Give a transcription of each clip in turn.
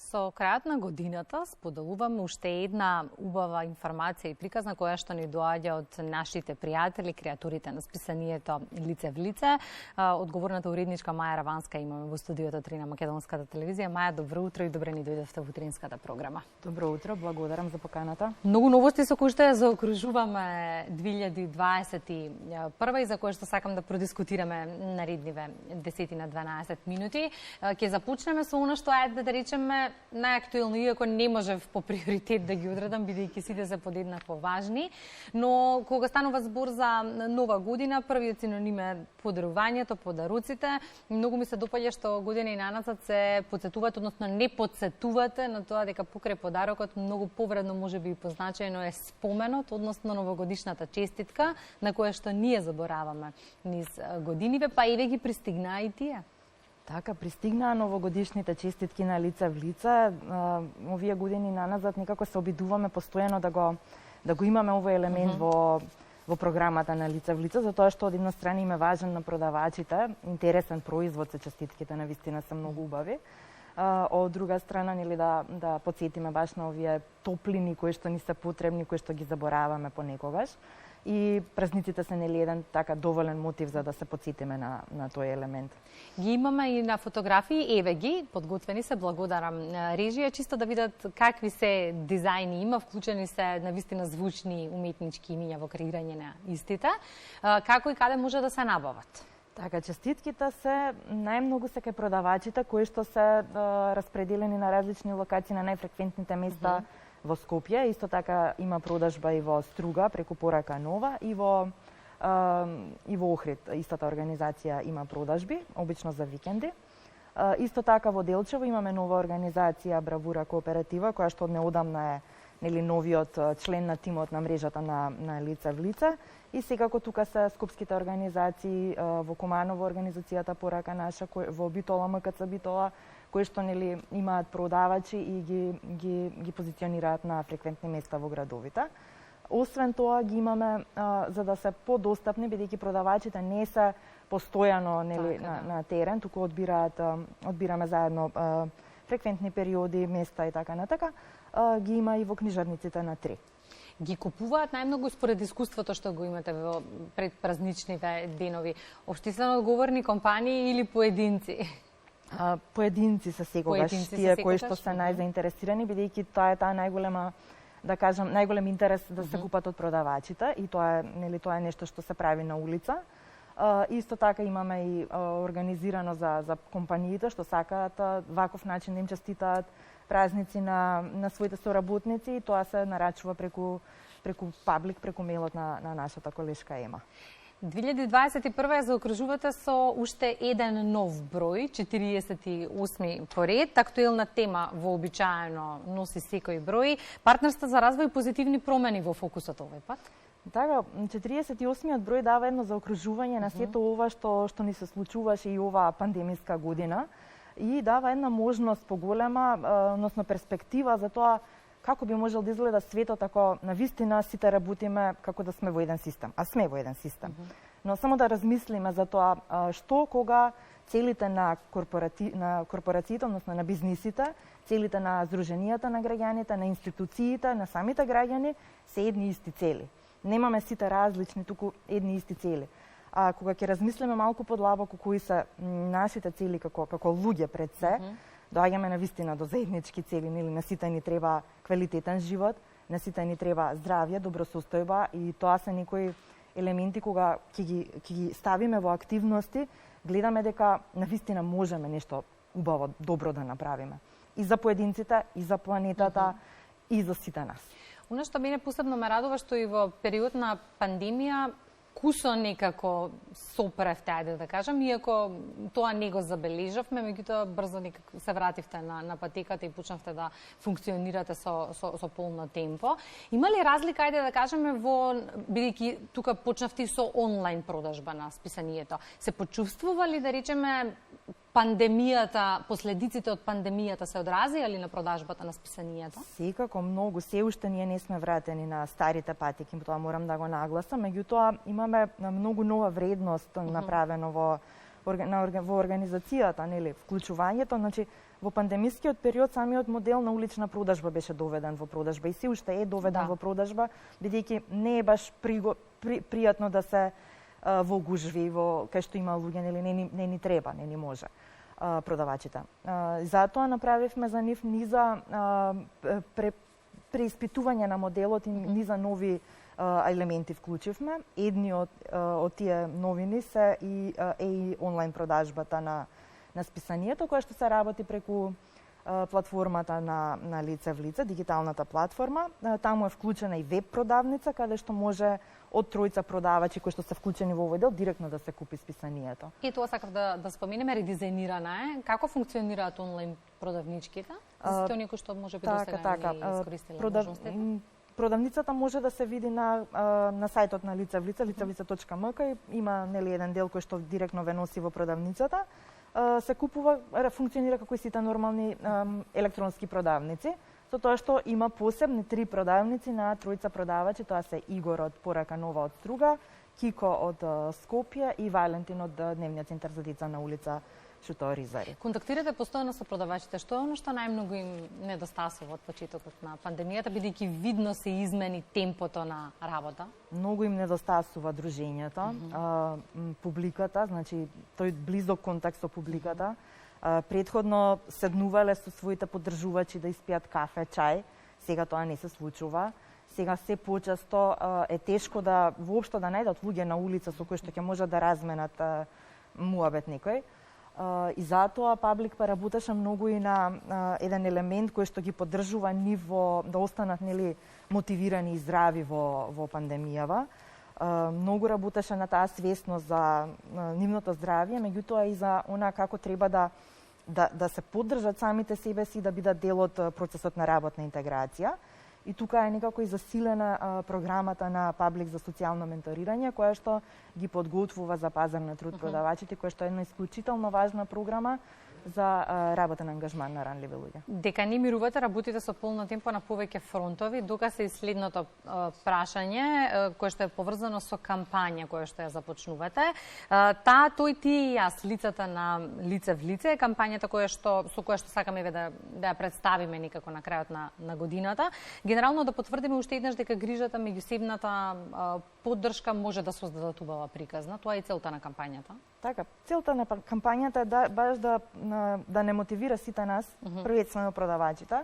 Со крајот на годината споделуваме уште една убава информација и приказ на која што ни доаѓа од нашите пријатели, креаторите на списанието Лице в лице. Одговорната уредничка Маја Раванска имаме во студиото 3 на Македонската телевизија. Маја, добро утро и добре ни дојдовте во утринската програма. Добро утро, благодарам за поканата. Многу новости со кои што ја заокружуваме 2021 и за кои што сакам да продискутираме наредниве 10 на 12 минути. Ќе започнеме со она што е, да речеме, најактуелно, иако не можев по приоритет да ги одредам, бидејќи сите се подеднакво важни, но кога станува збор за нова година, првиот синоним е подарувањето, подаруците. Многу ми се допаѓа што година и наназад се потсетувате, односно не потсетувате на тоа дека покрај подарокот многу повредно можеби и позначајно е споменот, односно новогодишната честитка, на која што ние забораваме низ годиниве, па еве ги пристигнаа и тие. Така, пристигнаа новогодишните честитки на Лице в лице. Овие години наназад некако се обидуваме постојано да го имаме овој елемент во програмата на Лице в лице, затоа што од една страна им е важен на продавачите, интересен производ се честитките, навистина се многу убави. Од друга страна, нели да потсетиме баш на овие топлини кои што ни се потребни, кои што ги забораваме понекогаш. И празниците се нели еден така доволен мотив за да се потсетиме на тој елемент. Ги имаме и на фотографии, еве ги, подготвени се, благодарам режија, чисто да видат какви се дизајни има, вклучени се навистина звучни уметнички имиња во креирање на истите, како и каде може да се набават. Така, честитките се најмногу се кај продавачите кои што се распределени на различни локации на најфреквентните места во Скопје. Исто така има продажба и во Струга преку порака Нова и во Охрид. Истата организација има продажби, обично за викенди. Исто така во Делчево имаме нова организација Бравура кооператива, која што од неодамна е нели новиот член на тимот на мрежата на Лице в лице. И секако тука се скопските организации, во Куманово организацијата Порака наша, во Битола МКЦ Битола, кои што нели имаат продавачи и ги позиционираат на фреквентни места во градовите. Освен тоа ги имаме за да се подостапни, бидејќи продавачите не се постојано нели на терен, туку одбираме заедно фреквентни периоди, места и така натака, ги има и во книжарниците на 3. Ги купуваат најмногу според искуството што го имате во предпразничните денови, општествено одговорни компании или поединци? Поединци се секогаш тие кои што се најзаинтересирани, бидејќи тоа е таа најголема, да кажам, најголем интерес да се купат од продавачите и тоа е нешто што се прави на улица. Исто така имаме и организирано за компаниите што сакаат ваков начин да им честитаат празници на своите соработници и тоа се нарачува преку паблик, преку мејлот на нашата колешка Ема. 2021 ја заокружувате со уште еден нов број, 48 поред. Актуелна тема вообичаено носи секој број. Партнерство за развој и позитивни промени во фокусот овој пат. Така, 48-иот број дава едно заокружување на сето ова што ни се случуваше и оваа пандемиска година и дава една можност поголема, односно перспектива за тоа како би можел да изгледа светот ако навистина сите работиме како да сме во еден систем, а сме во еден систем. Но само да размислиме за тоа што кога целите на корпорациите, односно на бизнисите, целите на здруженијата на граѓаните, на институциите, на самите граѓани се едни исти цели. Немаме сите различни, туку едни исти цели. А кога ќе размислиме малку подлабоко кои се нашите цели како луѓе пред се, доаѓаме на вистина до заеднички цели, нели на сите ни треба квалитетен живот, на сите ни треба здравје, добросостојба и тоа се некои елементи кога ќе ги ставиме во активности, гледаме дека на вистина можеме нешто убаво, добро да направиме. И за поединците, и за планетата, и за сите нас. Оно што мене посебно ме радува што и во период на пандемија кусо некако сопревте, ајде да кажам, иако тоа не го забележавме, меѓутоа брзо некако се вративте на патеката и почнавте да функционирате со полно темпо. Има ли разлика, ајде да кажеме, бидејќи тука почнавте со онлайн продажба на списанието? Се почувствува ли, да речеме, пандемијата, последиците од пандемијата се одразија ли на продажбата на списанието? Секако многу, се уште ние не сме вратени на старите патеки, тоа морам да го нагласам, меѓутоа имаме многу нова вредност направено во организацијата, нели, вклучувањето, значи во пандемискиот период самиот модел на улична продажба беше доведен во продажба и се уште е доведен во продажба, бидејќи не е баш пријатно да се во гужви, кај што има луѓе, нели не ни треба, не ни може продавачите. Затоа направивме за нив низа преиспитување на моделот и низа нови елементи вклучивме. Едни од тие новини се и онлайн продажбата на списанието, која што се работи преку платформата на лице в лице, дигиталната платформа. Таму е вклучена и веб продавница, каде што може од тројца продавачи кои што се вклучени во овој дел директно да се купи списанието. И тоа сакав да споменеме, редизајнирана е. Како функционираат онлайн продавничките? За сите оние кои што можеби досега не искористиле можностите? Продавницата може да се види на сајтот на лице в лице, лицевлице.mk, има нели еден дел кој што директно ве носи во продавницата. Се купува, функционира како и сите нормални електронски продавници, со тоа што има посебни 3 продавници на тројца продавачи, тоа се Игор од Порака Нова од Струга, Кико од Скопје и Валентин од Дневниот центар за деца на улица Шуто Ризари. Контактирате постојано со продавачите, што е оно што најмногу им недостасува од почетокот на пандемијата, бидејќи видно се измени темпото на работа? Многу им недостасува дружењето, публиката, значи тој близок контакт со публиката. Предходно седнувале со своите поддржувачи да испијат кафе, чај, сега тоа не се случува. Сега се почесто е тешко да воопшто да најдат луѓе на улица со кои што ќе можат да разменат муабет некој. И затоа Паблик работеше многу и на еден елемент кој што ги поддржува ниво да останат нели мотивирани и здрави во пандемијава. Многу работеше на таа свесност за нивното здравје, меѓутоа и за она како треба да се поддржат самите себе си да бидат дел од процесот на работна интеграција. И тука е некако и засилена програмата на Паблик за социјално менторирање, која што ги подготвува за пазар на труд продавачите, која што е една исклучително важна програма за работен ангажман на ранливи луѓе. Дека не мирувате, работите со полно темпо на повеќе фронтови, дока се и следното прашање, кое што е поврзано со кампања која што ја започнувате. Тој ти и јас, лицата на лице в лице, кампањата со која што сакаме да ја представиме некако на крајот на годината. Генерално да потврдиме уште еднаш дека грижата, меѓусебната поддршка може да создадат убава приказна. Тоа е целта на кампањата. Така, целта на кампањата е баш да не мотивира сите нас, првенствено продавачите,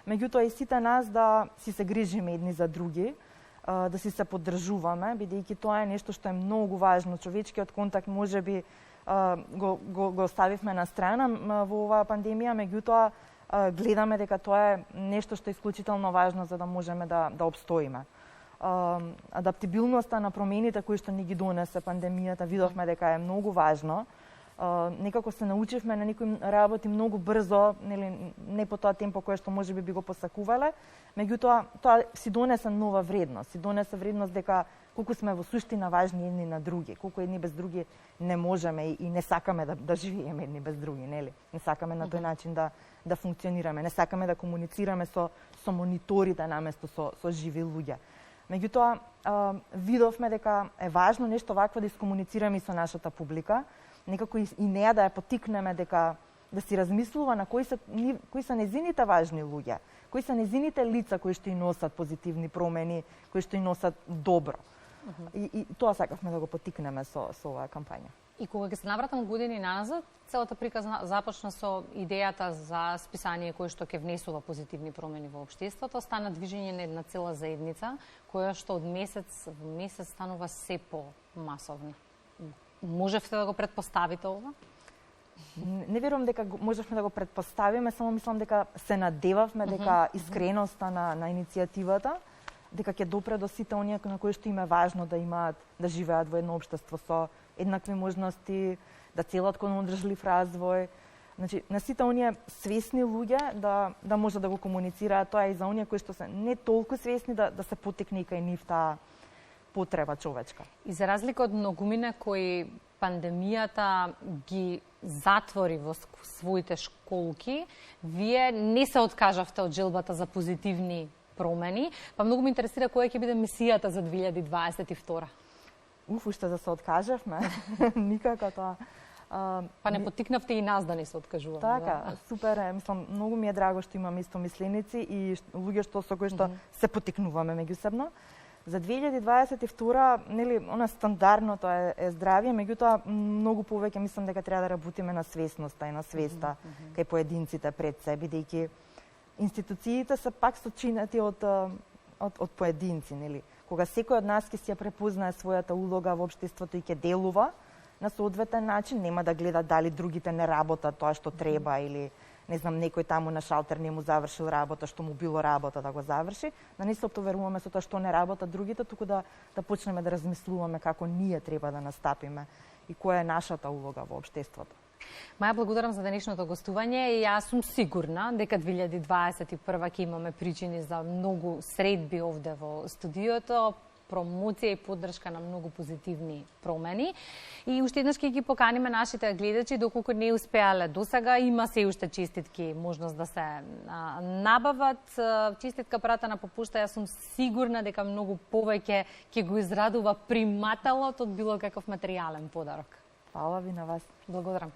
меѓутоа и сите нас да си се грижиме едни за други, да си се поддржуваме, бидејќи тоа е нешто што е многу важно. Човечкиот контакт можеби го оставивме на страна во оваа пандемија, меѓутоа гледаме дека тоа е нешто што е исклучително важно за да можеме да обстоиме. Адаптибилноста на промените кои што ни ги донесе пандемијата, видовме дека е многу важно. Некако се научивме на некои работи многу брзо, не по тоа темпо кое што можеби би го посакувале, меѓутоа тоа си донесе нова вредност, дека колку сме во суштина важни едни на други, колку едни без други не можеме и не сакаме да живееме едни без други, нели? Не сакаме на тој начин да функционираме, не сакаме да комуницираме со мониторите наместо со живи луѓе. Меѓутоа, видовме дека е важно нешто вакво да искомуницираме и со нашата публика, некако и неа да ја потикнеме дека да си размислува на кои се незините важни луѓе, кои се незините лица кои што и носат позитивни промени, кои што и носат добро. И тоа сакавме да го потикнеме со оваа кампања. И кога ќе се навратам години назад, целата приказна започна со идејата за списание кое што ќе внесува позитивни промени во општеството, стана движење на една цела заедница, која што од месец во месец станува се по-масовна. Можевте да го претпоставите ова? Не верувам дека можевме да го претпоставиме, само мислам дека се надевавме дека искреноста на иницијативата, дека ќе допре до сите оние на кои што им е важно да живеат во едно општество со еднакви можности, да целат кон одржлив развој. Значи, на сите оние свесни луѓе да може да го комуницираат тоа и за оние кои што се не толку свесни да се потекне кај нив таа потреба човечка. И за разлика од многумина кои пандемијата ги затвори во своите школки, вие не се откажавте од желбата за позитивни промени, па многу ме интересира која ќе биде мисијата за 2022. Уште да се откажевме, никако тоа. Па не поттикнавте и нас да не се откажуваме. Така, супер е. Мислам, многу ми е драго што имам истомисленици и луѓе со кои што се поттикнуваме меѓусебно. За 2022, нели, она стандардното е здравје, меѓутоа многу повеќе мислам дека треба да работиме на свесноста и на свеста кај поединците пред се, бидејќи институциите се пак сочинети од поединци, нели. Кога секој од нас ќе си ја препознае својата улога во општеството и ќе делува на соодветен начин, нема да гледа дали другите не работат тоа што треба или не знам, некој таму на шалтер не му завршил работа, што му било работа да го заврши, да не се оптоваруваме со тоа што не работат другите, туку да почнеме да размислуваме како ние треба да настапиме и која е нашата улога во општеството. Маја, благодарам за денешното гостување и јас сум сигурна дека 2021 ќе имаме причини за многу средби овде во студиото, промоција и поддршка на многу позитивни промени. И уште еднаш ќе ги поканиме нашите гледачи, доколку не успеале досега, има се уште честитки можност да се набават. Честитка пратена по пошта, јас сум сигурна дека многу повеќе ќе го израдува примателот од било каков материјален подарок. Фала ви на вас. Благодарам.